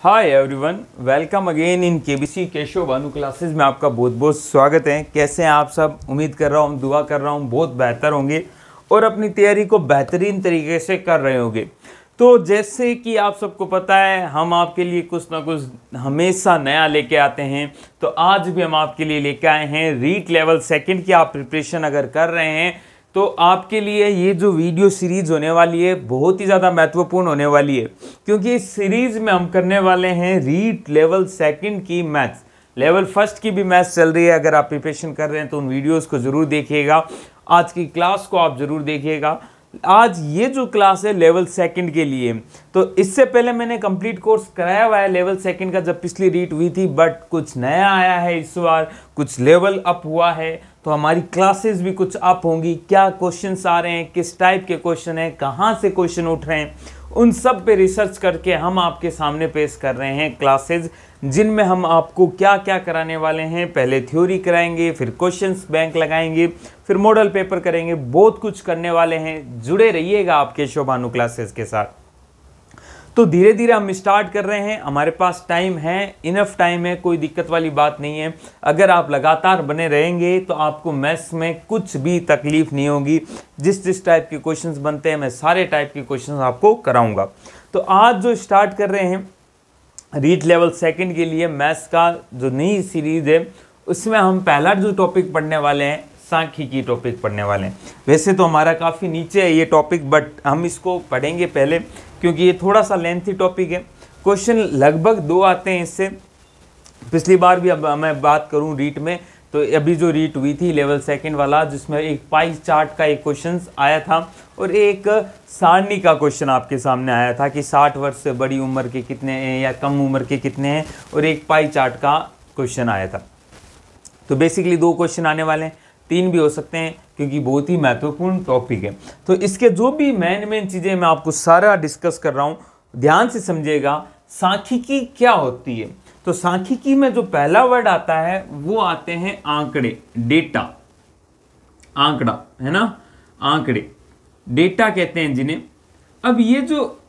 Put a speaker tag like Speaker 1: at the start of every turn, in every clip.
Speaker 1: Hi everyone, welcome again in KBC Keshav Bhanu classes में आपका बहुत बहुत स्वागत है। कैसे हैं आप सब? उम्मीद कर रहा हूँ, दुआ कर रहा हूँ बहुत बेहतर होंगे और अपनी तैयारी को बेहतरीन तरीके से कर रहे होंगे। तो जैसे कि आप सबको पता है, हम आपके लिए कुछ ना कुछ हमेशा नया लेके आते हैं। तो आज भी हम आपके लिए लेके आए हैं रीट लेवल सेकंड की आप प्रिपरेशन अगर कर रहे हैं तो आपके लिए ये जो वीडियो सीरीज होने वाली है बहुत ही ज़्यादा महत्वपूर्ण होने वाली है, क्योंकि इस सीरीज में हम करने वाले हैं रीट लेवल सेकंड की मैथ्स। लेवल फर्स्ट की भी मैथ्स चल रही है। अगर आप प्रिपरेशन कर रहे हैं तो उन वीडियोस को ज़रूर देखिएगा, आज की क्लास को आप ज़रूर देखिएगा। आज ये जो क्लास है लेवल सेकंड के लिए, तो इससे पहले मैंने कंप्लीट कोर्स कराया हुआ है लेवल सेकंड का जब पिछली रीट हुई थी, बट कुछ नया आया है इस बार, कुछ लेवल अप हुआ है। तो हमारी क्लासेस भी कुछ अप होंगी। क्या क्वेश्चंस आ रहे हैं, किस टाइप के क्वेश्चन हैं, कहाँ से क्वेश्चन उठ रहे हैं, उन सब पे रिसर्च करके हम आपके सामने पेश कर रहे हैं क्लासेस, जिनमें हम आपको क्या क्या कराने वाले हैं। पहले थ्योरी कराएंगे, फिर क्वेश्चंस बैंक लगाएंगे, फिर मॉडल पेपर करेंगे। बहुत कुछ करने वाले हैं। जुड़े रहिएगा आप केशव भानु क्लासेस के साथ। तो धीरे धीरे हम स्टार्ट कर रहे हैं। हमारे पास टाइम है, इनफ टाइम है, कोई दिक्कत वाली बात नहीं है। अगर आप लगातार बने रहेंगे तो आपको मैथ्स में कुछ भी तकलीफ नहीं होगी। जिस टाइप के क्वेश्चंस बनते हैं मैं सारे टाइप के क्वेश्चंस आपको कराऊंगा। तो आज जो स्टार्ट कर रहे हैं रीट लेवल सेकंड के लिए मैथ्स का जो नई सीरीज है, उसमें हम पहला जो टॉपिक पढ़ने वाले हैं सांख्यिकी टॉपिक पढ़ने वाले हैं। वैसे तो हमारा काफ़ी नीचे है ये टॉपिक, बट हम इसको पढ़ेंगे पहले क्योंकि ये थोड़ा सा लेंथी टॉपिक है। क्वेश्चन लगभग 2 आते हैं इससे। पिछली बार भी अब मैं बात करूं रीट में, तो अभी जो रीट हुई थी लेवल सेकंड वाला, जिसमें एक पाई चार्ट का एक क्वेश्चन आया था और एक सारणी का क्वेश्चन आपके सामने आया था कि 60 वर्ष से बड़ी उम्र के कितने हैं या कम उम्र के कितने हैं, और एक पाई चार्ट का क्वेश्चन आया था। तो बेसिकली 2 क्वेश्चन आने वाले हैं, 3 भी हो सकते हैं क्योंकि बहुत ही महत्वपूर्ण टॉपिक है। तो इसके जो भी मेन चीज़ें मैं आपको सारा डिस्कस कर रहा हूँ, ध्यान से समझिएगा। सांख्यिकी क्या होती है? तो सांख्यिकी में जो पहला वर्ड आता है वो आते हैं आंकड़े, डेटा। आंकड़ा है ना, आंकड़े, डेटा कहते हैं जिन्हें। अब ये जो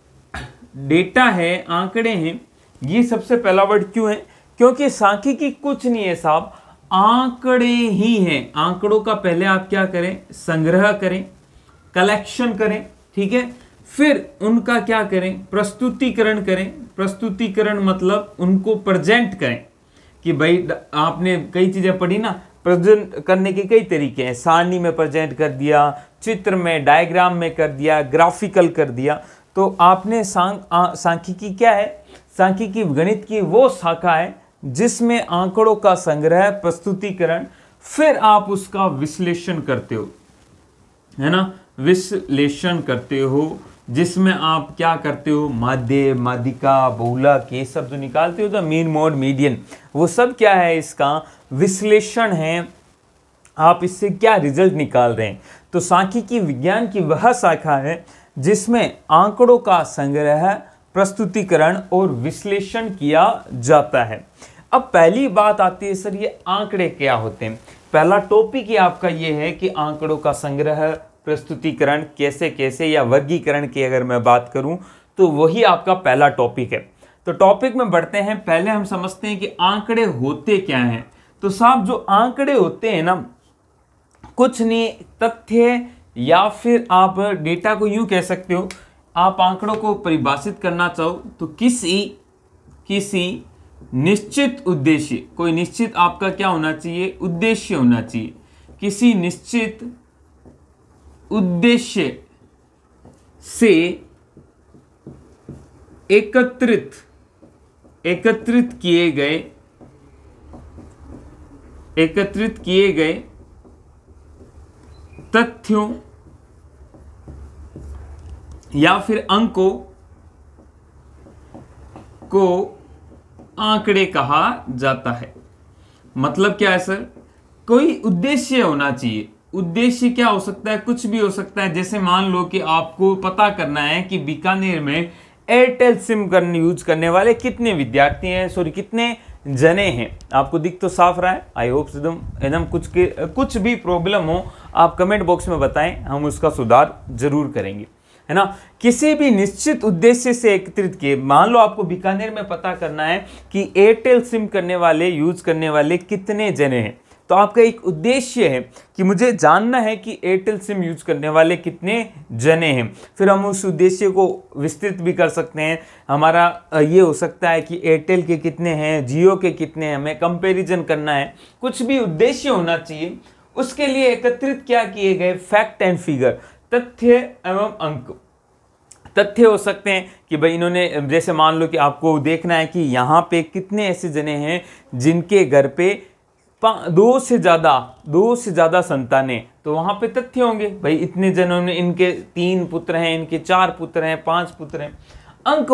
Speaker 1: डेटा है, आंकड़े हैं, ये सबसे पहला वर्ड क्यों है? क्योंकि सांख्यिकी कुछ नहीं है साहब, आंकड़े ही हैं। आंकड़ों का पहले आप क्या करें? संग्रह करें, कलेक्शन करें, ठीक है। फिर उनका क्या करें? प्रस्तुतिकरण करें। प्रस्तुतिकरण मतलब उनको प्रेजेंट करें कि भाई आपने कई चीजें पढ़ी ना, प्रेजेंट करने के कई तरीके हैं। सारणी में प्रेजेंट कर दिया, चित्र में, डायग्राम में कर दिया, ग्राफिकल कर दिया। तो आपने सांख्यिकी क्या है? सांख्यिकी गणित की वो शाखा है जिसमें आंकड़ों का संग्रह, प्रस्तुतिकरण, फिर आप उसका विश्लेषण करते हो, है ना, विश्लेषण करते हो, जिसमें आप क्या करते हो? माध्य, माध्यिका, बहुलक, ये सब जो निकालते हो, तो मीन, मोड, मीडियन, वो सब क्या है? इसका विश्लेषण है। आप इससे क्या रिजल्ट निकाल रहे हैं? तो सांख्यिकी विज्ञान की वह शाखा है जिसमें आंकड़ों का संग्रह, प्रस्तुतिकरण और विश्लेषण किया जाता है। अब पहली बात आती है, सर ये आंकड़े क्या होते हैं? पहला टॉपिक ही आपका ये है कि आंकड़ों का संग्रह, प्रस्तुतिकरण कैसे कैसे, या वर्गीकरण की अगर मैं बात करूं तो वही आपका पहला टॉपिक है। तो टॉपिक में बढ़ते हैं। पहले हम समझते हैं कि आंकड़े होते क्या हैं। तो साहब जो आंकड़े होते हैं ना, कुछ नहीं, तथ्य या फिर आप डेटा को यूं कह सकते हो। आप आंकड़ों को परिभाषित करना चाहो तो किसी निश्चित उद्देश्य, कोई निश्चित आपका क्या होना चाहिए? उद्देश्य होना चाहिए। किसी निश्चित उद्देश्य से एकत्रित किए गए तथ्यों या फिर अंकों को आंकड़े कहा जाता है। मतलब क्या है सर? कोई उद्देश्य होना चाहिए। उद्देश्य क्या हो सकता है? कुछ भी हो सकता है। जैसे मान लो कि आपको पता करना है कि बीकानेर में एयरटेल सिम यूज करने वाले कितने विद्यार्थी हैं, कितने जने हैं। आपको दिख तो साफ रहा है, आई होप एकदम। कुछ भी प्रॉब्लम हो आप कमेंट बॉक्स में बताएं, हम उसका सुधार जरूर करेंगे। है ना। किसी भी निश्चित उद्देश्य से एकत्रित किए, मान लो आपको बीकानेर में पता करना है कि एयरटेल सिम करने वाले यूज करने वाले कितने जने हैं, तो आपका एक उद्देश्य है कि मुझे जानना है कि एयरटेल सिम यूज करने वाले कितने जने हैं। फिर हम उस उद्देश्य को विस्तृत भी कर सकते हैं। हमारा ये हो सकता है कि एयरटेल के कितने हैं, जियो के कितने हैं, हमें कंपैरिजन करना है। कुछ भी उद्देश्य होना चाहिए, उसके लिए एकत्रित क्या किए गए फैक्ट एंड फिगर, तथ्य एवं अंक। तथ्य हो सकते हैं कि भाई इन्होंने, जैसे मान लो कि आपको देखना है कि यहाँ पे कितने ऐसे जने हैं जिनके घर पे दो से ज़्यादा संतानें, तो वहाँ पे तथ्य होंगे भाई इतने जनों ने, इनके 3 पुत्र हैं, इनके 4 पुत्र हैं, 5 पुत्र हैं। अंक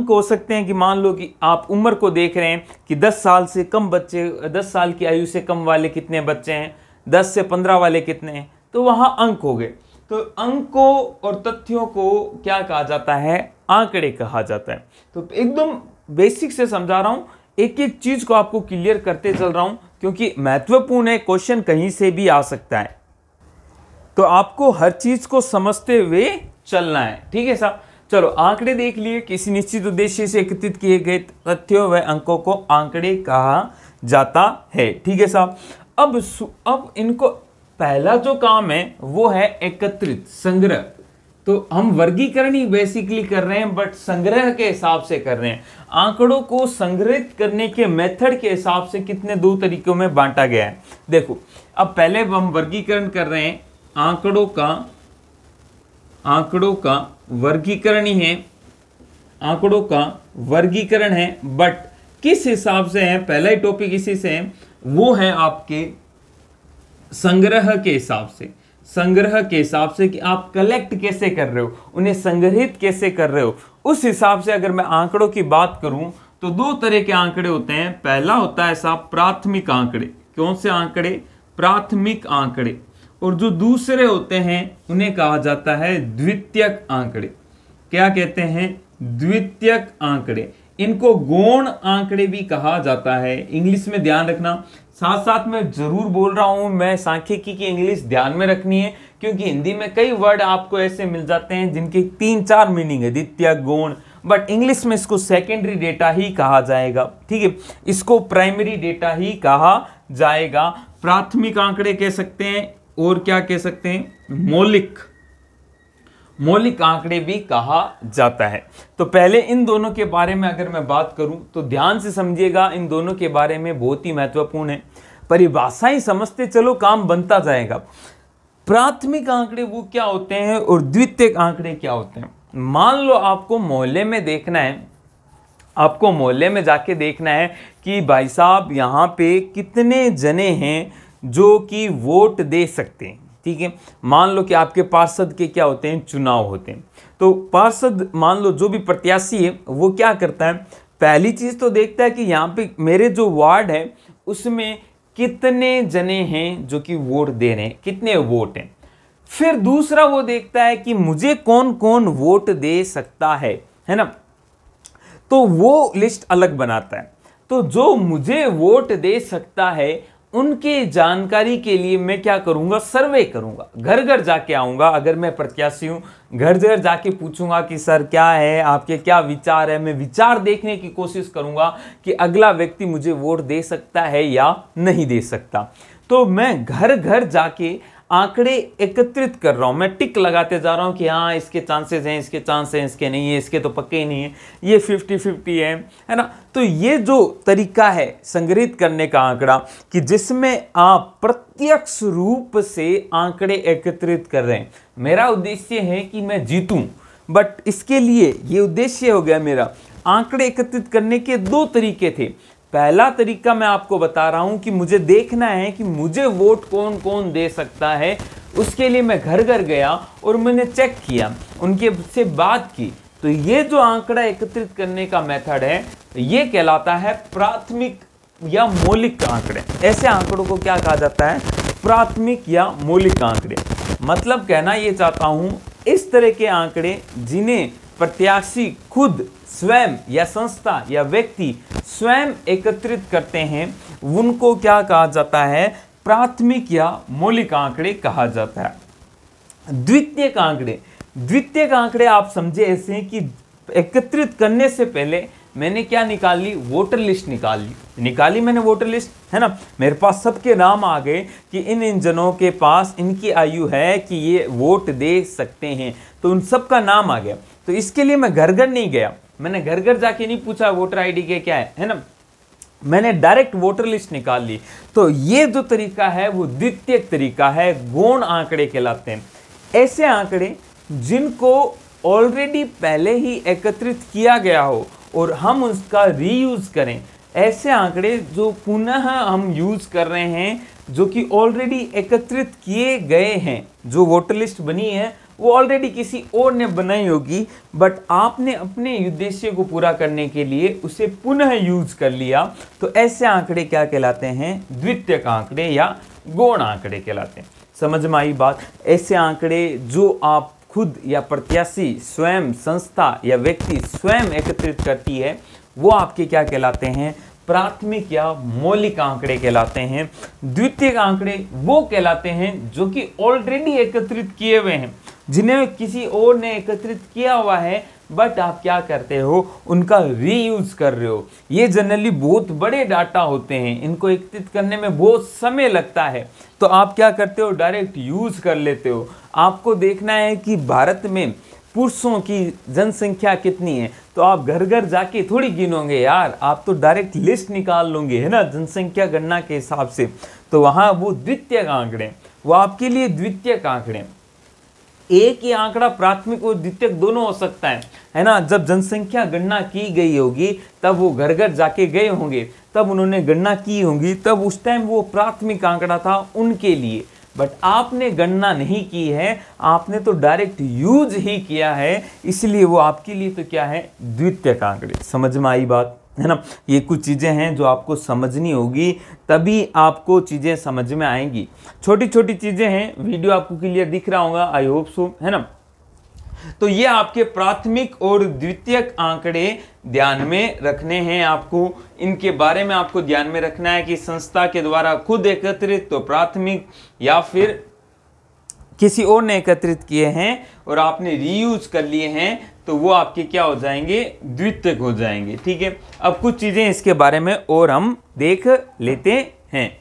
Speaker 1: हो सकते हैं कि मान लो कि आप उम्र को देख रहे हैं कि 10 साल से कम बच्चे, 10 साल की आयु से कम वाले कितने बच्चे हैं, 10 से 15 वाले कितने हैं, तो वहाँ अंक हो गए। तो अंकों और तथ्यों को क्या कहा जाता है, आंकड़े कहा जाता है। तो एकदम बेसिक से समझा रहा हूं, एक एक चीज को आपको क्लियर करते चल रहा हूं, क्योंकि महत्वपूर्ण है, क्वेश्चन कहीं से भी आ सकता है। तो आपको हर चीज को समझते हुए चलना है, ठीक है साहब। चलो आंकड़े देख लिए, किसी निश्चित उद्देश्य से एकत्रित किए गए तथ्यों व अंकों को आंकड़े कहा जाता है, ठीक है साहब। अब इनको पहला जो काम है वो है एकत्रित, संग्रह। तो हम वर्गीकरण ही बेसिकली कर रहे हैं, बट संग्रह के हिसाब से कर रहे हैं। आंकड़ों को संग्रहित करने के मेथड के हिसाब से कितने 2 तरीकों में बांटा गया है। देखो, अब पहले हम वर्गीकरण कर रहे हैं, आंकड़ों का वर्गीकरण ही है, आंकड़ों का वर्गीकरण है, बट किस हिसाब से है, पहला ही टॉपिक इसी से है, वो है आपके संग्रह के हिसाब से। संग्रह के हिसाब से कि आप कलेक्ट कैसे कर रहे हो, उन्हें संग्रहित कैसे कर रहे हो, उस हिसाब से अगर मैं आंकड़ों की बात करूं तो 2 तरह के आंकड़े होते हैं। पहला होता है साहब प्राथमिक आंकड़े। कौन से आंकड़े? प्राथमिक आंकड़े। और जो दूसरे होते हैं उन्हें कहा जाता है द्वितीयक आंकड़े। क्या कहते हैं? द्वितीयक आंकड़े। इनको गौण आंकड़े भी कहा जाता है। इंग्लिश में ध्यान रखना, साथ साथ में जरूर बोल रहा हूं मैं, सांख्यिकी की इंग्लिश ध्यान में रखनी है, क्योंकि हिंदी में कई वर्ड आपको ऐसे मिल जाते हैं जिनके 3-4 मीनिंग है, द्वितीयक, गौण, बट इंग्लिश में इसको सेकेंडरी डेटा ही कहा जाएगा, ठीक है। इसको प्राइमरी डेटा ही कहा जाएगा। प्राथमिक आंकड़े कह सकते हैं, और क्या कह सकते हैं? मौलिक आंकड़े भी कहा जाता है। तो पहले इन दोनों के बारे में अगर मैं बात करूं तो ध्यान से समझिएगा, इन दोनों के बारे में बहुत ही महत्वपूर्ण है। परिभाषाएं समझते चलो, काम बनता जाएगा। प्राथमिक आंकड़े वो क्या होते हैं और द्वितीयक आंकड़े क्या होते हैं? मान लो आपको मोहल्ले में देखना है, आपको मोहल्ले में जाके देखना है कि भाई साहब यहाँ पे कितने जने हैं जो कि वोट दे सकते हैं, ठीक है। मान लो कि आपके पार्षद के क्या होते हैं? चुनाव होते हैं। तो पार्षद, मान लो जो भी प्रत्याशी है वो क्या करता है? पहली चीज तो देखता है कि यहाँ पे मेरे जो वार्ड है उसमें कितने जने हैं जो कि वोट दे रहे हैं, कितने वोट हैं। फिर दूसरा वो देखता है कि मुझे कौन कौन वोट दे सकता है ना, तो वो लिस्ट अलग बनाता है। तो जो मुझे वोट दे सकता है उनके जानकारी के लिए मैं क्या करूंगा? सर्वे करूंगा, घर घर जाके आऊंगा। अगर मैं प्रत्याशी हूं, घर घर जाके पूछूंगा कि सर क्या है, आपके क्या विचार है। मैं विचार देखने की कोशिश करूंगा कि अगला व्यक्ति मुझे वोट दे सकता है या नहीं दे सकता। तो मैं घर घर जाके आंकड़े एकत्रित कर रहा हूं, मैं टिक लगाते जा रहा हूं कि हाँ इसके चांसेस हैं, इसके चांस हैं, इसके नहीं है, इसके तो पक्के ही नहीं है, ये 50-50 है ना। तो ये जो तरीका है संग्रहित करने का आंकड़ा, कि जिसमें आप प्रत्यक्ष रूप से आंकड़े एकत्रित कर रहे हैं। मेरा उद्देश्य है कि मैं जीतूं, बट इसके लिए ये उद्देश्य हो गया मेरा। आंकड़े एकत्रित करने के 2 तरीके थे। पहला तरीका मैं आपको बता रहा हूं कि मुझे देखना है कि मुझे वोट कौन कौन दे सकता है। उसके लिए मैं घर घर गया और मैंने चेक किया, उनके से बात की। तो ये जो आंकड़ा एकत्रित करने का मेथड है ये कहलाता है प्राथमिक या मौलिक आंकड़े। ऐसे आंकड़ों को क्या कहा जाता है? प्राथमिक या मौलिक आंकड़े। मतलब कहना ये चाहता हूं, इस तरह के आंकड़े जिन्हें प्रत्याशी खुद स्वयं या संस्था या व्यक्ति स्वयं एकत्रित करते हैं, उनको क्या कहा जाता है? प्राथमिक या मौलिक आंकड़े कहा जाता है। द्वितीयक आंकड़े, द्वितीयक आंकड़े आप समझे ऐसे हैं कि एकत्रित करने से पहले मैंने क्या निकाल ली, वोटर लिस्ट निकाली मैंने वोटर लिस्ट, है ना। मेरे पास सबके नाम आ गए कि इन जनों के पास इनकी आयु है कि ये वोट दे सकते हैं, तो उन सब का नाम आ गया। तो इसके लिए मैं घर घर नहीं गया, मैंने घर घर जाके नहीं पूछा वोटर आईडी के क्या है ना, मैंने डायरेक्ट वोटर लिस्ट निकाल ली। तो ये जो तरीका है वो द्वितीयक तरीका है, गौण आंकड़े कहलाते हैं। ऐसे आंकड़े जिनको ऑलरेडी पहले ही एकत्रित किया गया हो और हम उसका रीयूज करें, ऐसे आंकड़े जो पुनः हम यूज कर रहे हैं, जो कि ऑलरेडी एकत्रित किए गए हैं, जो वोटर लिस्ट बनी है वो ऑलरेडी किसी और ने बनाई होगी, बट आपने अपने उद्देश्य को पूरा करने के लिए उसे पुनः यूज कर लिया, तो ऐसे आंकड़े क्या कहलाते हैं, द्वितीयक आंकड़े या गौण आंकड़े कहलाते हैं। समझ में आई बात। ऐसे आंकड़े जो आप खुद या प्रत्याशी स्वयं, संस्था या व्यक्ति स्वयं एकत्रित करती है, वो आपके क्या कहलाते हैं, प्राथमिक या मौलिक आंकड़े कहलाते हैं। द्वितीयक आंकड़े वो कहलाते हैं जो कि ऑलरेडी एकत्रित किए हुए हैं, जिन्हें किसी और ने एकत्रित किया हुआ है, बट आप क्या करते हो, उनका रीयूज कर रहे हो। ये जनरली बहुत बड़े डाटा होते हैं, इनको एकत्रित करने में बहुत समय लगता है, तो आप क्या करते हो, डायरेक्ट यूज कर लेते हो। आपको देखना है कि भारत में पुरुषों की जनसंख्या कितनी है, तो आप घर घर जाके थोड़ी गिनोगे यार, आप तो डायरेक्ट लिस्ट निकाल लोगे, है ना, जनसंख्या गणना के हिसाब से। तो वहाँ वो द्वितीयक आंकड़े, वो आपके लिए द्वितीयक आंकड़े। एक ही आंकड़ा प्राथमिक और द्वितीयक दोनों हो सकता है ना। जब जनसंख्या गणना की गई होगी तब वो घर घर जाके गए होंगे, तब उन्होंने गणना की होगी, तब उस टाइम वो प्राथमिक आंकड़ा था उनके लिए। बट आपने गणना नहीं की है, आपने तो डायरेक्ट यूज ही किया है, इसलिए वो आपके लिए तो क्या है, द्वितीयक आंकड़े। समझ में आई बात, है ना। ये कुछ चीज़ें हैं जो आपको समझनी होगी, तभी आपको चीज़ें समझ में आएंगी। छोटी छोटी चीज़ें हैं, वीडियो आपको क्लियर दिख रहा होगा, आई होप सो, है ना। तो ये आपके प्राथमिक और द्वितीयक आंकड़े ध्यान में रखने हैं आपको। इनके बारे में आपको ध्यान में रखना है कि संस्था के द्वारा खुद एकत्रित तो प्राथमिक, या फिर किसी और ने एकत्रित किए हैं और आपने रीयूज कर लिए हैं, तो वो आपके क्या हो जाएंगे, द्वितीयक हो जाएंगे। ठीक है, अब कुछ चीजें इसके बारे में और हम देख लेते हैं।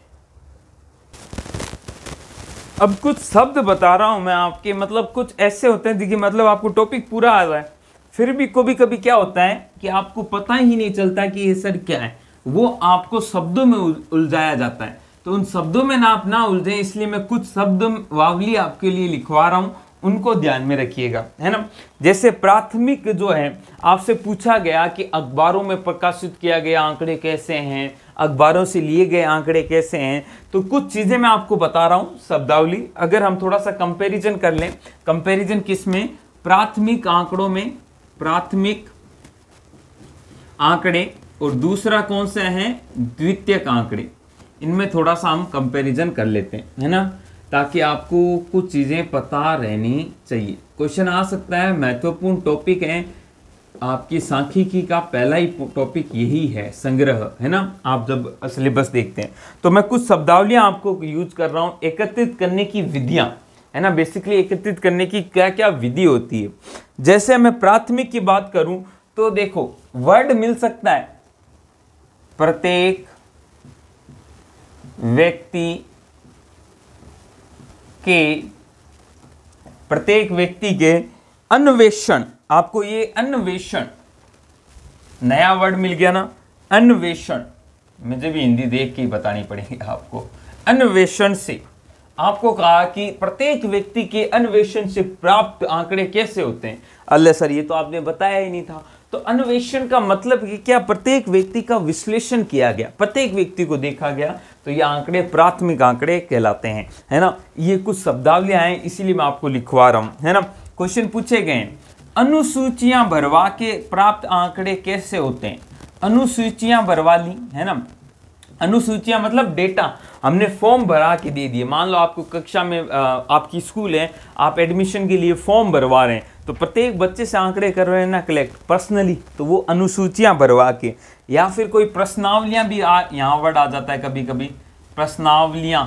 Speaker 1: अब कुछ शब्द बता रहा हूं मैं आपके, मतलब कुछ ऐसे होते हैं, देखिए मतलब आपको टॉपिक पूरा आ रहा है, फिर भी कभी कभी क्या होता है कि आपको पता ही नहीं चलता कि ये सर क्या है, वो आपको शब्दों में उलझाया जाता है। तो उन शब्दों में आप ना उलझे, इसलिए मैं कुछ शब्द वावली आपके लिए लिखवा रहा हूं, उनको ध्यान में रखिएगा, है ना। जैसे प्राथमिक जो है, आपसे पूछा गया कि अखबारों में प्रकाशित किया गया आंकड़े कैसे हैं, अखबारों से लिए गए आंकड़े कैसे हैं, तो कुछ चीजें मैं आपको बता रहा हूं शब्दावली। अगर हम थोड़ा सा कंपैरिजन कर लें, कंपैरिजन किस में, प्राथमिक आंकड़ों में, प्राथमिक आंकड़े, और दूसरा कौन सा है, द्वितीयक आंकड़े। इनमें थोड़ा सा हम कंपैरिजन कर लेते हैं, है ना, ताकि आपको कुछ चीजें पता रहनी चाहिए। क्वेश्चन आ सकता है, महत्वपूर्ण टॉपिक है आपकी सांख्यिकी का, पहला ही टॉपिक यही है, संग्रह, है ना। आप जब सिलेबस देखते हैं तो मैं कुछ शब्दावलियां आपको यूज कर रहा हूं, एकत्रित करने की विधियां, है ना। बेसिकली एकत्रित करने की क्या क्या विधि होती है। जैसे मैं प्राथमिक की बात करूं तो देखो, वर्ड मिल सकता है, प्रत्येक व्यक्ति के अन्वेषण, आपको ये अन्वेषण नया वर्ड मिल गया ना, अन्वेषण, मुझे भी हिंदी देख के ही बतानी पड़ेगी आपको। अन्वेषण से आपको कहा कि प्रत्येक व्यक्ति के अन्वेषण से प्राप्त आंकड़े कैसे होते हैं। अल्लाह सर, ये तो आपने बताया ही नहीं था। तो अन्वेषण का मतलब कि क्या, प्रत्येक व्यक्ति का विश्लेषण किया गया, प्रत्येक व्यक्ति को देखा गया, तो ये आंकड़े प्राथमिक आंकड़े कहलाते हैं, है ना। ये कुछ शब्दावलियां हैं, इसीलिए मैं आपको लिखवा रहा हूं, है ना। क्वेश्चन पूछे गए, अनुसूचियां भरवा के प्राप्त आंकड़े कैसे होते हैं। अनुसूचियां भरवा ली, है ना। अनुसूचियां मतलब डेटा, हमने फॉर्म भरा के दे दिए। मान लो आपको कक्षा में आपकी स्कूल है, आप एडमिशन के लिए फॉर्म भरवा रहे हैं, तो प्रत्येक बच्चे से आंकड़े कर रहे हैं ना कलेक्ट पर्सनली, तो वो अनुसूचियां भरवा के, या फिर कोई प्रश्नावलियां भी यहाँ वर्ड आ जाता है कभी कभी, प्रश्नावलियां,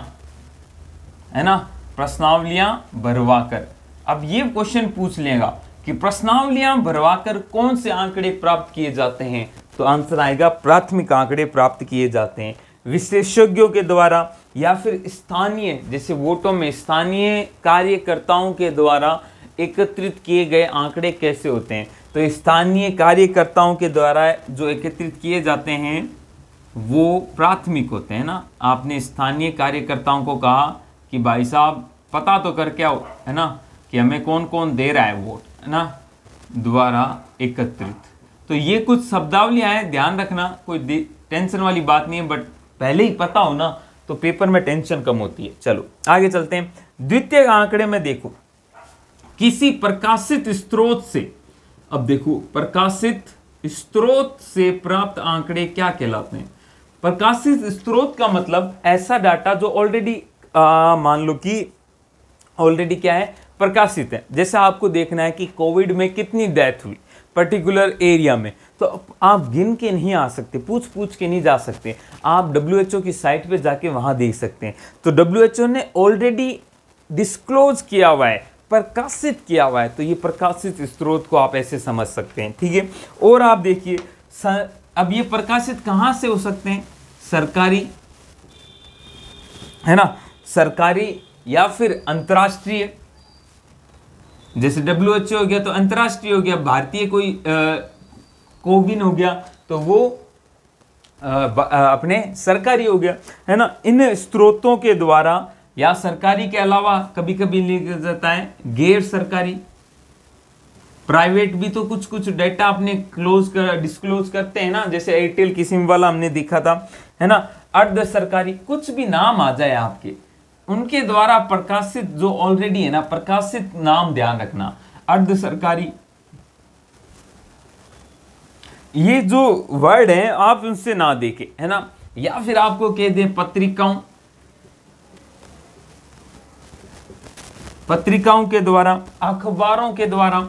Speaker 1: है ना, प्रश्नावलियां भरवा कर, अब ये क्वेश्चन पूछ लेगा कि प्रश्नावलियां भरवाकर कौन से आंकड़े प्राप्त किए जाते हैं, तो आंसर आएगा प्राथमिक आंकड़े प्राप्त किए जाते हैं विशेषज्ञों के द्वारा, या फिर स्थानीय, जैसे वोटों में स्थानीय कार्यकर्ताओं के द्वारा एकत्रित किए गए आंकड़े कैसे होते हैं, तो स्थानीय कार्यकर्ताओं के द्वारा जो एकत्रित किए जाते हैं वो प्राथमिक होते हैं ना। आपने स्थानीय कार्यकर्ताओं को कहा कि भाई साहब पता तो करके आओ, है ना, कि हमें कौन कौन दे रहा है वोट, है ना, द्वारा एकत्रित। तो ये कुछ शब्दावलियां हैं, ध्यान रखना, कोई टेंशन वाली बात नहीं है, बट पहले ही पता हो ना तो पेपर में टेंशन कम होती है। चलो आगे चलते हैं। द्वितीय आंकड़े में देखो, किसी प्रकाशित स्रोत से, अब देखो प्रकाशित स्रोत से प्राप्त आंकड़े क्या कहलाते हैं। प्रकाशित स्रोत का मतलब ऐसा डाटा जो ऑलरेडी मान लो कि ऑलरेडी क्या है, प्रकाशित है। जैसे आपको देखना है कि कोविड में कितनी डेथ हुई पर्टिकुलर एरिया में, तो आप गिन के नहीं आ सकते, पूछ के नहीं जा सकते, आप WHO की साइट पे जाके वहां देख सकते हैं। तो WHO ने ऑलरेडी डिस्क्लोज किया हुआ है, प्रकाशित किया हुआ है, तो ये प्रकाशित स्रोत को आप ऐसे समझ सकते हैं, ठीक है। और आप देखिए अब ये प्रकाशित कहाँ से हो सकते हैं, सरकारी, है ना, सरकारी या फिर अंतर्राष्ट्रीय, जैसे WHO हो गया तो अंतर्राष्ट्रीय हो गया, भारतीय कोई कोविन हो गया तो वो अपने सरकारी हो गया, है ना। इन स्रोतों के द्वारा या सरकारी के अलावा कभी कभी लिखा जाता है गैर सरकारी, प्राइवेट भी, तो कुछ कुछ डाटा अपने डिस्क्लोज करते हैं ना, जैसे एयरटेल की सिम वाला हमने देखा था, है ना। अर्ध सरकारी, कुछ भी नाम आ जाए आपके, उनके द्वारा प्रकाशित जो ऑलरेडी है ना, प्रकाशित नाम ध्यान रखना, अर्ध सरकारी, ये जो वर्ड है आप उनसे ना देखें, है ना। या फिर आपको कह दें पत्रिकाओं के द्वारा, अखबारों के द्वारा,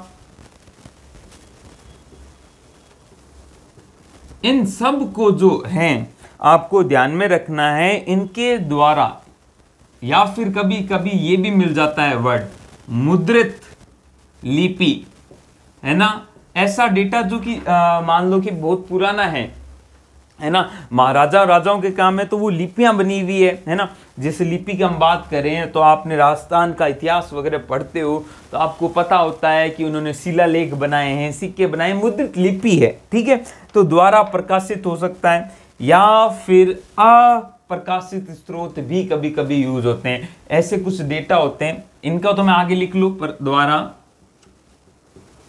Speaker 1: इन सब को जो है आपको ध्यान में रखना है, इनके द्वारा। या फिर कभी कभी ये भी मिल जाता है वर्ड मुद्रित लिपि, है ना, ऐसा डेटा जो कि मान लो कि बहुत पुराना है ना, महाराजा राजाओं के काम में तो वो लिपियां बनी हुई है ना। जैसे लिपि की हम बात करें तो आपने राजस्थान का इतिहास वगैरह पढ़ते हो तो आपको पता होता है कि उन्होंने शिलालेख बनाए हैं, सिक्के बनाए, मुद्रित लिपि है, ठीक है। तो द्वारा प्रकाशित हो सकता है, या फिर अप्रकाशित स्रोत भी कभी कभी यूज होते हैं। ऐसे कुछ डेटा होते हैं, इनका तो मैं आगे लिख लूं, द्वारा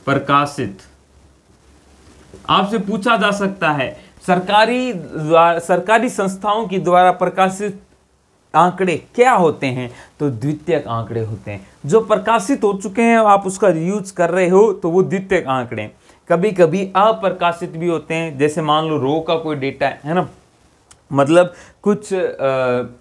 Speaker 1: प्रकाशित। आपसे पूछा जा सकता है सरकारी संस्थाओं की द्वारा प्रकाशित आंकड़े क्या होते हैं, तो द्वितीयक आंकड़े होते हैं। जो प्रकाशित हो चुके हैं आप उसका यूज कर रहे हो तो वो द्वितीयक आंकड़े। कभी कभी अप्रकाशित भी होते हैं, जैसे मान लो रो का कोई डेटा है ना, मतलब कुछ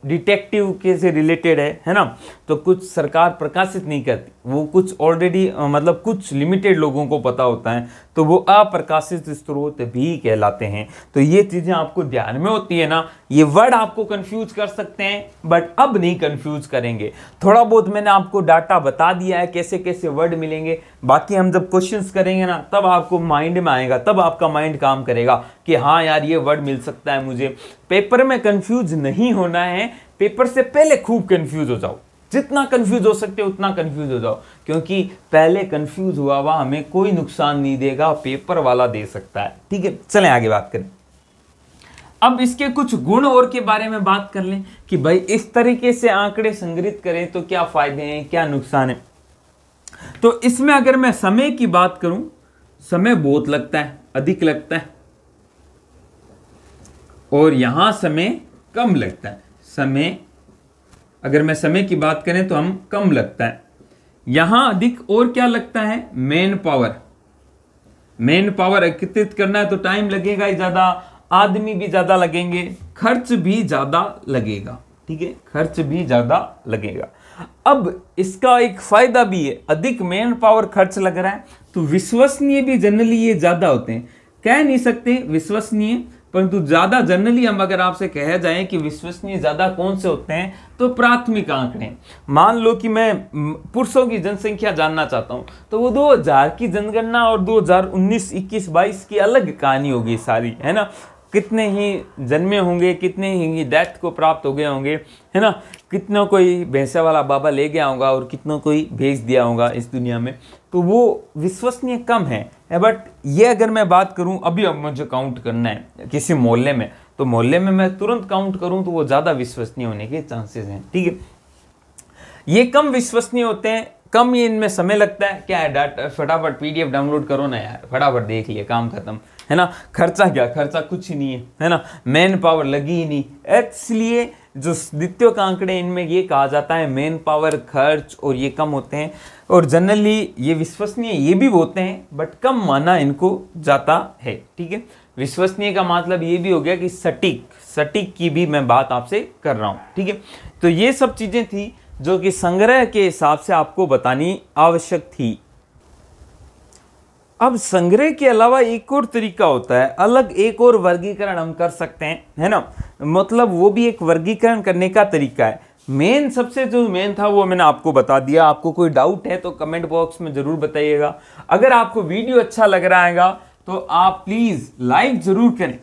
Speaker 1: डिटेक्टिव के से रिलेटेड है ना, तो कुछ सरकार प्रकाशित नहीं करती, वो कुछ ऑलरेडी मतलब कुछ लिमिटेड लोगों को पता होता है, तो वो अप्रकाशित स्रोत भी कहलाते हैं। तो ये चीज़ें आपको ध्यान में होती है ना। ये वर्ड आपको कंफ्यूज कर सकते हैं, बट अब नहीं कंफ्यूज करेंगे। थोड़ा बहुत मैंने आपको डाटा बता दिया है कैसे कैसे वर्ड मिलेंगे, बाकी हम जब क्वेश्चंस करेंगे ना तब आपको माइंड में आएगा, तब आपका माइंड काम करेगा कि हाँ यार ये वर्ड मिल सकता है मुझे। पेपर में कंफ्यूज नहीं होना है, पेपर से पहले खूब कंफ्यूज हो जाओ, जितना कंफ्यूज हो सकते हो उतना कंफ्यूज हो जाओ, क्योंकि पहले कंफ्यूज हुआ हमें कोई नुकसान नहीं देगा, पेपर वाला दे सकता है, ठीक है। चलें आगे बात करें। अब इसके कुछ गुण और के बारे में बात कर लें कि भाई इस तरीके से आंकड़े संग्रहित करें तो क्या फायदे हैं, क्या नुकसान है। तो इसमें अगर मैं समय की बात करूं, समय बहुत लगता है, अधिक लगता है, और यहां समय कम लगता है। समय, अगर मैं समय की बात करें तो हम कम लगता है, यहां अधिक और क्या लगता है, मैन पावर एकत्रित करना है तो टाइम लगेगा ही ज्यादा, आदमी भी ज्यादा लगेंगे, खर्च भी ज्यादा लगेगा, ठीक है, खर्च भी ज्यादा लगेगा। अब इसका एक फायदा भी है, अधिक मैन पावर खर्च लग रहा है तो विश्वसनीय भी जनरली ये ज्यादा होते हैं। कह नहीं सकते विश्वसनीय, परंतु ज़्यादा जनरली हम अगर आपसे कहा जाए कि विश्वसनीय ज़्यादा कौन से होते हैं, तो प्राथमिक आंकड़े। मान लो कि मैं पुरुषों की जनसंख्या जानना चाहता हूँ, तो वो 2000 की जनगणना और 2019, 21, 22 की अलग कहानी होगी सारी, है ना। कितने ही जन्मे होंगे, कितने ही डेथ को प्राप्त हो गए होंगे, है ना, कितनों कोई भैंसा वाला बाबा ले गया होगा और कितनों कोई भेज दिया होगा इस दुनिया में, तो वो विश्वसनीय कम है। बट ये अगर मैं बात करूं, अभी अब मुझे काउंट करना है किसी मोहल्ले में, तो मोहल्ले में मैं तुरंत काउंट करूं तो वो ज़्यादा विश्वसनीय होने के चांसेस हैं, ठीक है। ये कम विश्वसनीय होते हैं, कम ही इनमें समय लगता है। क्या है, डाटा फटाफट PDF डाउनलोड करो ना यार, फटाफट देख लिए, काम खत्म, है ना। खर्चा क्या, खर्चा कुछ ही नहीं है ना, मैन पावर लगी ही नहीं। इसलिए जो द्वितीयक आंकड़े, इनमें ये कहा जाता है मैन पावर, खर्च और ये कम होते हैं, और जनरली ये विश्वसनीय ये भी होते हैं, बट कम माना इनको जाता है, ठीक है। विश्वसनीय का मतलब ये भी हो गया कि सटीक की भी मैं बात आपसे कर रहा हूँ, ठीक है। तो ये सब चीजें थी जो कि संग्रह के हिसाब से आपको बतानी आवश्यक थी। अब संग्रह के अलावा एक और तरीका होता है, अलग एक और वर्गीकरण हम कर सकते हैं, है ना। मतलब वो भी एक वर्गीकरण करने का तरीका है। मेन सबसे जो मेन था वो मैंने आपको बता दिया। आपको कोई डाउट है तो कमेंट बॉक्स में जरूर बताइएगा। अगर आपको वीडियो अच्छा लग रहा है तो आप प्लीज लाइक जरूर करें।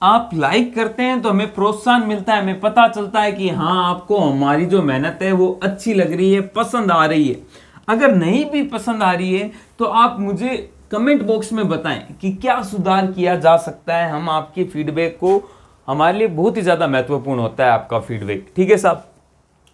Speaker 1: आप लाइक करते हैं तो हमें प्रोत्साहन मिलता है, हमें पता चलता है कि हाँ, आपको हमारी जो मेहनत है वो अच्छी लग रही है, पसंद आ रही है। अगर नहीं भी पसंद आ रही है तो आप मुझे कमेंट बॉक्स में बताएं कि क्या सुधार किया जा सकता है। हम आपके फीडबैक को, हमारे लिए बहुत ही ज़्यादा महत्वपूर्ण होता है आपका फीडबैक, ठीक है साहब।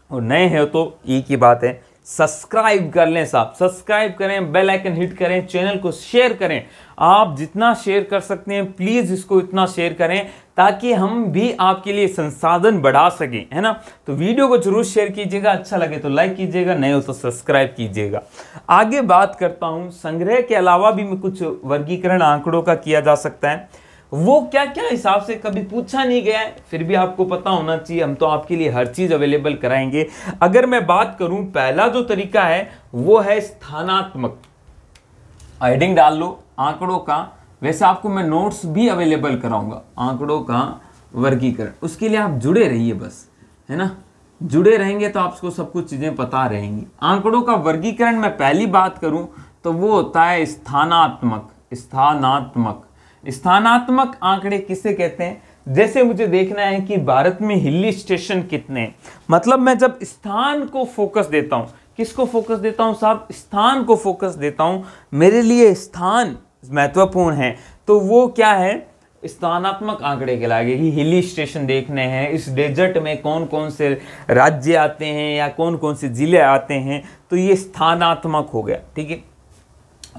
Speaker 1: और नए हैं तो एक ही बात है, सब्सक्राइब कर लें साहब, सब्सक्राइब करें, बेल आइकन हिट करें, चैनल को शेयर करें। आप जितना शेयर कर सकते हैं प्लीज़ इसको इतना शेयर करें ताकि हम भी आपके लिए संसाधन बढ़ा सकें, है ना। तो वीडियो को जरूर शेयर कीजिएगा, अच्छा लगे तो लाइक कीजिएगा, नए हो तो सब्सक्राइब कीजिएगा। आगे बात करता हूं, संग्रह के अलावा भी कुछ वर्गीकरण आंकड़ों का किया जा सकता है। वो क्या क्या हिसाब से कभी पूछा नहीं गया है, फिर भी आपको पता होना चाहिए। हम तो आपके लिए हर चीज अवेलेबल कराएंगे। अगर मैं बात करूं, पहला जो तरीका है वो है स्थानात्मक। हेडिंग डाल लो आंकड़ों का। वैसे आपको मैं नोट्स भी अवेलेबल कराऊंगा आंकड़ों का वर्गीकरण, उसके लिए आप जुड़े रहिए बस, है ना। जुड़े रहेंगे तो आपको सब कुछ चीजें पता रहेंगी। आंकड़ों का वर्गीकरण में पहली बात करूं तो वो होता है स्थानात्मक। स्थानात्मक आंकड़े किसे कहते हैं? जैसे मुझे देखना है कि भारत में हिल स्टेशन कितने हैं, मतलब मैं जब स्थान को फोकस देता हूं, किसको फोकस देता हूं साहब? स्थान को फोकस देता हूं। मेरे लिए स्थान महत्वपूर्ण है, तो वो क्या है? स्थानात्मक आंकड़े कहलाएंगे कि हिल स्टेशन देखने हैं, इस डेजर्ट में कौन कौन से राज्य आते हैं या कौन कौन से जिले आते हैं, तो ये स्थानात्मक हो गया, ठीक है।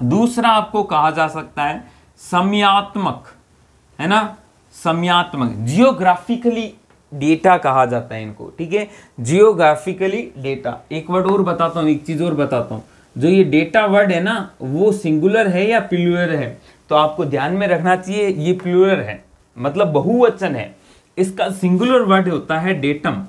Speaker 1: दूसरा आपको कहा जा सकता है समयात्मक, है ना। समयात्मक, जियोग्राफिकली डेटा कहा जाता है इनको, ठीक है। Geographically data. एक वर्ड और बताता हूँ, एक चीज और बताता हूँ। जो ये डेटा वर्ड है ना, वो सिंगुलर है या प्लूरल है, तो आपको ध्यान में रखना चाहिए ये प्लूरल है, मतलब बहुवचन है। इसका सिंगुलर वर्ड होता है डेटम।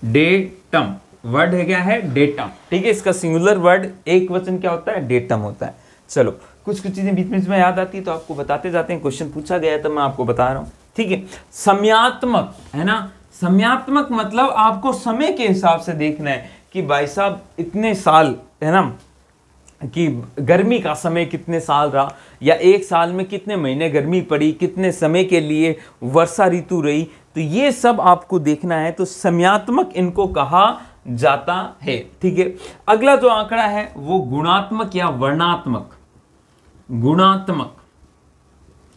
Speaker 1: डेटम वर्ड है, क्या है? डेटम, ठीक है। इसका सिंगुलर वर्ड एक वचन क्या होता है? डेटम होता है। चलो, कुछ कुछ चीजें बीच में याद आती है तो आपको बताते जाते हैं। क्वेश्चन पूछा गया है तो मैं आपको बता रहा हूं, ठीक है। समयात्मक, है ना। समयात्मक मतलब आपको समय के हिसाब से देखना है कि भाई साहब इतने साल, है ना, कि गर्मी का समय कितने साल रहा, या एक साल में कितने महीने गर्मी पड़ी, कितने समय के लिए वर्षा ऋतु रही, तो ये सब आपको देखना है। तो समयात्मक इनको कहा जाता है, ठीक है। अगला जो आंकड़ा है वो गुणात्मक या वर्णात्मक, गुणात्मक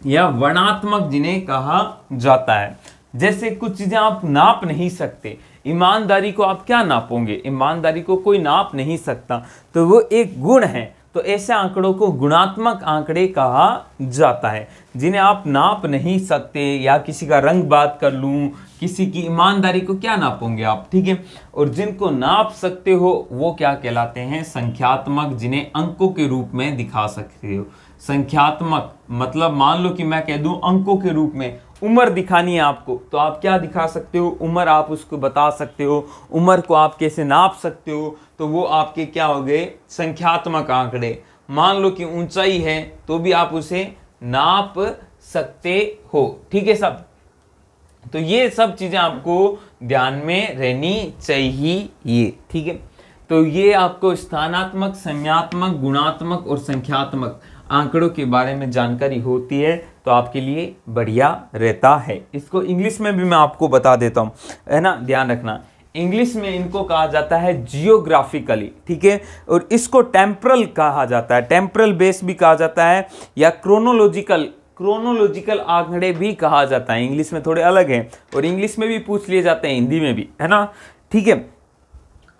Speaker 1: या वर्णात्मक जिन्हें कहा जाता है। जैसे कुछ चीजें आप नाप नहीं सकते, ईमानदारी को आप क्या नापोगे? ईमानदारी को कोई नाप नहीं सकता, तो वो एक गुण है। तो ऐसे आंकड़ों को गुणात्मक आंकड़े कहा जाता है, जिन्हें आप नाप नहीं सकते। या किसी का रंग बात कर लूं, किसी की ईमानदारी को क्या नापोगे आप, ठीक है। और जिनको नाप सकते हो वो क्या कहलाते हैं? संख्यात्मक, जिन्हें अंकों के रूप में दिखा सकते हो। संख्यात्मक मतलब मान लो कि मैं कह दूं अंकों के रूप में, उम्र दिखानी है आपको, तो आप क्या दिखा सकते हो? उम्र आप उसको बता सकते हो। उम्र को आप कैसे नाप सकते हो? तो वो आपके क्या हो गए? संख्यात्मक आंकड़े। मान लो कि ऊंचाई है तो भी आप उसे नाप सकते हो। ठीक है सब, तो ये सब चीजें आपको ध्यान में रहनी चाहिए। ठीक है, तो ये आपको स्थानात्मक, संज्ञात्मक, गुणात्मक और संख्यात्मक आंकड़ों के बारे में जानकारी होती है तो आपके लिए बढ़िया रहता है। इसको इंग्लिश में भी मैं आपको बता देता हूँ, है ना, ध्यान रखना। इंग्लिश में इनको कहा जाता है जियोग्राफिकली, ठीक है, और इसको टेम्परल कहा जाता है, टेम्परल बेस भी कहा जाता है, या क्रोनोलॉजिकल आंकड़े भी कहा जाता है। इंग्लिश में थोड़े अलग हैं और इंग्लिश में भी पूछ लिए जाते हैं, हिंदी में भी, है ना। ठीक है,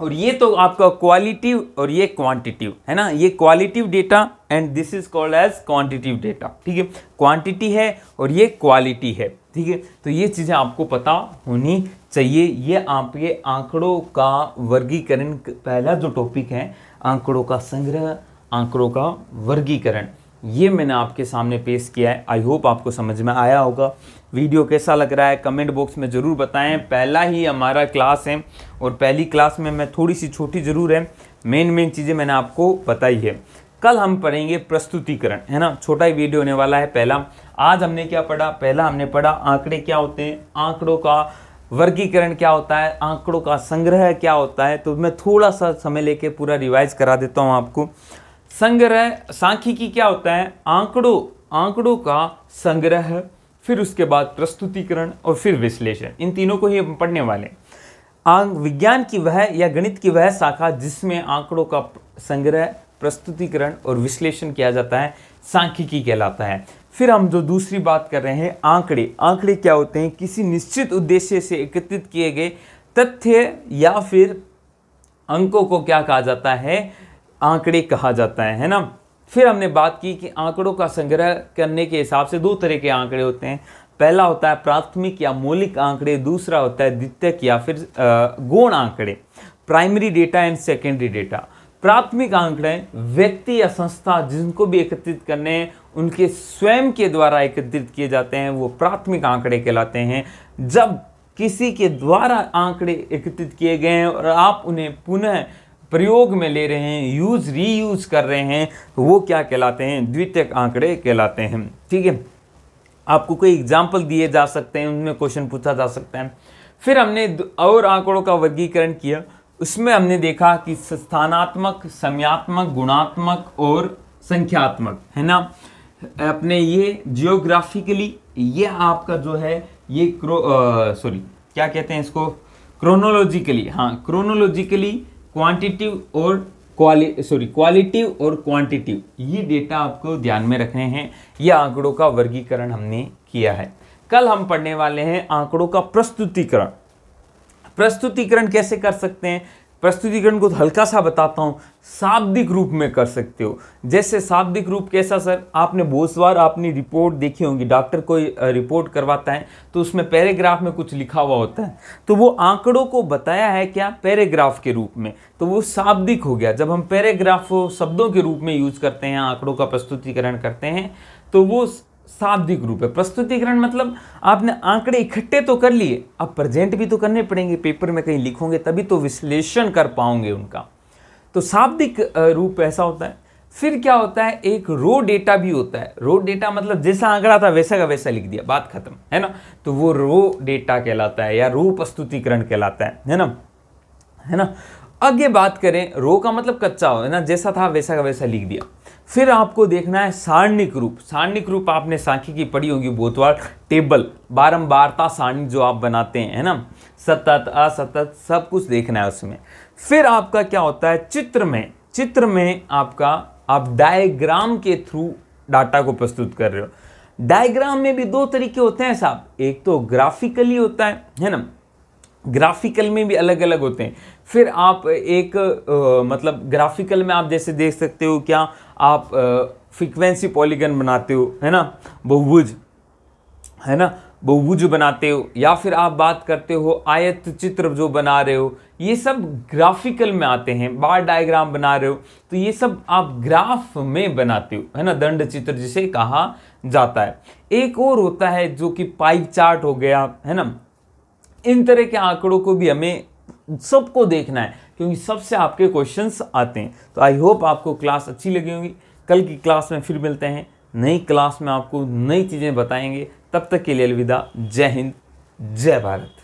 Speaker 1: और ये तो आपका क्वालिटिव और ये क्वांटिटिव, है ना, ये qualitative data and this is called as quantitative data. ठीक है, क्वांटिटी है और ये क्वालिटी है। ठीक है, तो ये चीज़ें आपको पता होनी चाहिए। ये आपके आंकड़ों का वर्गीकरण, पहला जो टॉपिक है आंकड़ों का संग्रह, आंकड़ों का वर्गीकरण, ये मैंने आपके सामने पेश किया है। आई होप आपको समझ में आया होगा। वीडियो कैसा लग रहा है कमेंट बॉक्स में ज़रूर बताएं। पहला ही हमारा क्लास है और पहली क्लास में मैं थोड़ी सी छोटी ज़रूर है, मेन चीज़ें मैंने आपको बताई है। कल हम पढ़ेंगे प्रस्तुतिकरण, है ना, छोटा ही वीडियो होने वाला है। पहला आज हमने क्या पढ़ा, पहला हमने पढ़ा आंकड़े क्या होते हैं, आंकड़ों का वर्गीकरण क्या होता है, आंकड़ों का संग्रह क्या होता है। तो मैं थोड़ा सा समय लेके पूरा रिवाइज करा देता हूँ आपको। संग्रह, सांख्यिकी क्या होता है, आंकड़ों का संग्रह, फिर उसके बाद प्रस्तुतिकरण और फिर विश्लेषण, इन तीनों को ही हम पढ़ने वाले हैं। विज्ञान की वह या गणित की वह शाखा जिसमें आंकड़ों का संग्रह, प्रस्तुतिकरण और विश्लेषण किया जाता है, सांख्यिकी कहलाता है। फिर हम जो दूसरी बात कर रहे हैं, आंकड़े क्या होते हैं, किसी निश्चित उद्देश्य से एकत्रित किए गए तथ्य या फिर अंकों को क्या कहा जाता है, आंकड़े कहा जाता है ना। फिर हमने बात की कि आंकड़ों का संग्रह करने के हिसाब से दो तरह के आंकड़े होते हैं। पहला होता है प्राथमिक या मौलिक आंकड़े, दूसरा होता है द्वितीयक या फिर गौण आंकड़े, primary data and secondary data. प्राथमिक आंकड़े व्यक्ति या संस्था जिनको भी एकत्रित करने हैं उनके स्वयं के द्वारा एकत्रित किए जाते हैं, वो प्राथमिक आंकड़े कहलाते हैं। जब किसी के द्वारा आंकड़े एकत्रित किए गए हैं और आप उन्हें पुनः प्रयोग में ले रहे हैं, रीयूज कर रहे हैं, तो वो क्या कहलाते हैं, द्वितीयक आंकड़े कहलाते हैं। ठीक है, आपको कोई एग्जाम्पल दिए जा सकते हैं, उनमें क्वेश्चन पूछा जा सकता है। फिर हमने और आंकड़ों का वर्गीकरण किया, उसमें हमने देखा कि स्थानात्मक, समयात्मक, गुणात्मक और संख्यात्मक, है ना। अपने ये जियोग्राफिकली, ये आपका जो है ये क्या कहते हैं इसको, क्रोनोलॉजिकली, हाँ क्रोनोलॉजिकली, क्वांटिटिव और क्वालिटिव और क्वांटिटिव, ये डेटा आपको ध्यान में रखने हैं। ये आंकड़ों का वर्गीकरण हमने किया है। कल हम पढ़ने वाले हैं आंकड़ों का प्रस्तुतिकरण। प्रस्तुतिकरण कैसे कर सकते हैं, प्रस्तुतिकरण को हल्का सा बताता हूँ, शाब्दिक रूप में कर सकते हो। जैसे शाब्दिक रूप कैसा सर, आपने बहुत बार आपने रिपोर्ट देखी होंगी, डॉक्टर कोई रिपोर्ट करवाता है तो उसमें पैराग्राफ में कुछ लिखा हुआ होता है, तो वो आंकड़ों को बताया है क्या, पैराग्राफ के रूप में, तो वो शाब्दिक हो गया। जब हम पैराग्राफ को शब्दों के रूप में यूज करते हैं, आंकड़ों का प्रस्तुतिकरण करते हैं, तो वो शाब्दिक रूप है। प्रस्तुतिकरण मतलब आपने आंकड़े इकट्ठे तो कर लिए, अब प्रेजेंट भी तो करने पड़ेंगे, पेपर में कहीं लिखोगे तभी तो विश्लेषण कर पाओगे उनका, तो शाब्दिक रूप ऐसा होता है। फिर क्या होता है, एक रो डेटा भी होता है। रो डेटा मतलब जैसा आंकड़ा था वैसा का वैसा लिख दिया, बात खत्म, है ना, तो वो रो डेटा कहलाता है या रो प्रस्तुतिकरण कहलाता है ना। आगे बात करें, रो का मतलब कच्चा हो, है ना, जैसा था वैसा का वैसा लिख दिया। फिर आपको देखना है सारणिक रूप। सारणिक रूप आपने सांख्यिकी पढ़ी होगी बहुत बार, टेबल, बारंबारता सारणी जो आप बनाते हैं, है ना, सतत असतत सब कुछ देखना है उसमें। फिर आपका क्या होता है, चित्र में आपका आप डायग्राम के थ्रू डाटा को प्रस्तुत कर रहे हो। डायग्राम में भी दो तरीके होते हैं साहब, एक तो ग्राफिकली होता है ना, ग्राफिकल में भी अलग अलग होते हैं। फिर आप एक मतलब ग्राफिकल में आप जैसे देख सकते हो, क्या आप फ्रीक्वेंसी पॉलीगन बनाते हो, है ना, बहुभुज, है ना, बहुभुज बनाते हो, या फिर आप बात करते हो आयत चित्र जो बना रहे हो, ये सब ग्राफिकल में आते हैं। बार डायग्राम बना रहे हो तो ये सब आप ग्राफ में बनाते हो, है ना, दंड चित्र जिसे कहा जाता है। एक और होता है जो कि पाई चार्ट हो गया, है ना। इन तरह के आंकड़ों को भी हमें सबको देखना है क्योंकि सबसे आपके क्वेश्चंस आते हैं। तो आई होप आपको क्लास अच्छी लगी होगी। कल की क्लास में फिर मिलते हैं। नई क्लास में आपको नई चीज़ें बताएंगे। तब तक के लिए अलविदा। जय हिंद, जय भारत।